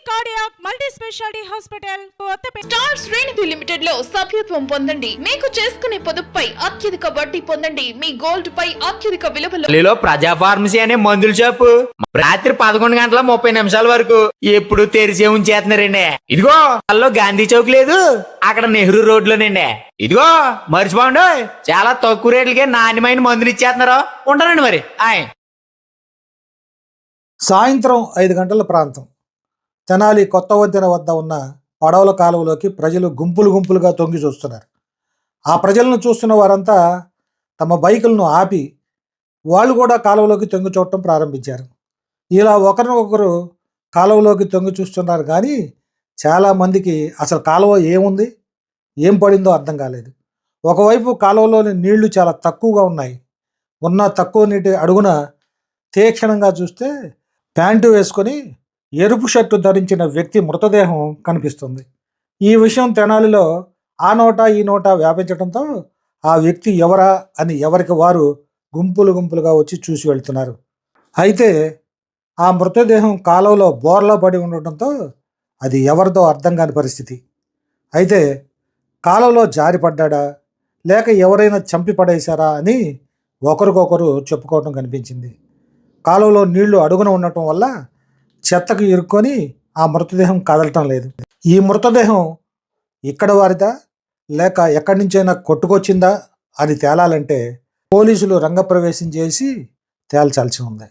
Cardiac multi speciality hospital Kothapet. Star శ్రేణి limited లో సభ్యత్వం పొందండి. మీకు చేసుకునే పొదుపుపై అత్యధిక వడ్డీ పొందండి. మీ గోల్డ్ పై అత్యధిక విలువలో ప్రజా ఫార్మసీ అనే మందుల షాపు రాత్రి 11:30 వరకు ఎప్పుడు తెరిచే ఉంచేస్తున్నారండి. ఇదిగో అల్లో గాంధీ చౌక్ లేదు, అక్కడ నెహ్రూ రోడ్ లోనండి. ఇదిగో మర్చిపోండి, చాలా తక్కువ రేట్లకే నాణ్యమైన మందులు ఇచ్చేస్తున్నారు. ఉంటానండి మరి. సాయంత్రం 5 గంటల ప్రాంతం తెనాలి కొత్త వంతెన వద్ద ఉన్న పడవల కాలువలోకి ప్రజలు గుంపులు గుంపులుగా తొంగి చూస్తున్నారు. ఆ ప్రజలను చూస్తున్న వారంతా తమ బైకులను ఆపి వాళ్ళు కూడా కాలువలోకి తొంగి చూడటం ప్రారంభించారు. ఇలా ఒకరినొకరు కాలువలోకి తొంగి చూస్తున్నారు, కానీ చాలామందికి అసలు కాలువ ఏముంది, ఏం పడిందో అర్థం కాలేదు. ఒకవైపు కాలువలోని నీళ్లు చాలా తక్కువగా ఉన్నాయి. ఉన్న తక్కువ నీటి అడుగున తీక్షణంగా చూస్తే ప్యాంటు వేసుకొని ఎరుపు షర్టు ధరించిన వ్యక్తి మృతదేహం కనిపిస్తుంది. ఈ విషయం తెనాలిలో ఆ నోట ఈ నోట వ్యాపించడంతో ఆ వ్యక్తి ఎవరా అని ఎవరికి వారు గుంపులు గుంపులుగా వచ్చి చూసి వెళ్తున్నారు. అయితే ఆ మృతదేహం కాలువలో బోర్లా పడి ఉండటంతో అది ఎవరిదో అర్థం కాని పరిస్థితి. అయితే కాలువలో జారిపడ్డా లేక ఎవరైనా చంపి పడేశారా అని ఒకరికొకరు చెప్పుకోవటం కనిపించింది. కాలువలో నీళ్లు అడుగున ఉండటం వల్ల చెత్తకు ఇరుక్కొని ఆ మృతదేహం కదలటం లేదు. ఈ మృతదేహం ఇక్కడ వారిదా లేక ఎక్కడి నుంచైనా కొట్టుకొచ్చిందా అని తేలాలంటే పోలీసులు రంగప్రవేశం చేసి తేల్చాల్సి ఉంది.